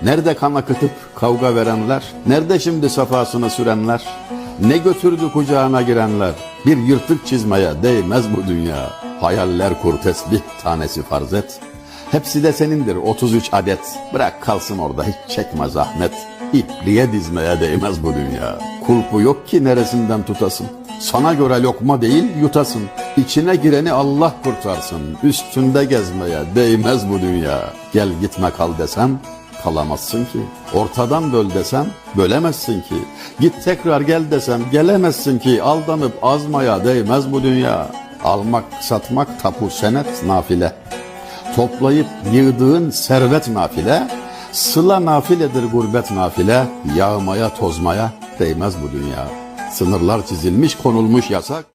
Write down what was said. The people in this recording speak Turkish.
Nerede kan akıtıp kavga verenler? Nerede şimdi safasını sürenler? Ne götürdü kucağına girenler? Bir yırtık çizmeye değmez bu dünya. Hayaller kur tesbih tanesi farz et. Hepsi de senindir 33 adet. Bırak kalsın orada hiç çekme zahmet. İpliğe dizmeye değmez bu dünya. Kulpu yok ki neresinden tutasın. Sana göre lokma değil yutasın. İçine gireni Allah kurtarsın. Üstünde gezmeye değmez bu dünya. Gel gitme kal desem kalamazsın ki. Ortadan böl desem bölemezsin ki. Git tekrar gel desem gelemezsin ki. Aldanıp azmaya değmez bu dünya. Almak satmak tapu senet nafile. Toplayıp yığdığın servet nafile. Sıla nafiledir gurbet nafile. Yağmaya tozmaya değmez bu dünya. Sınırlar çizilmiş konulmuş yasak.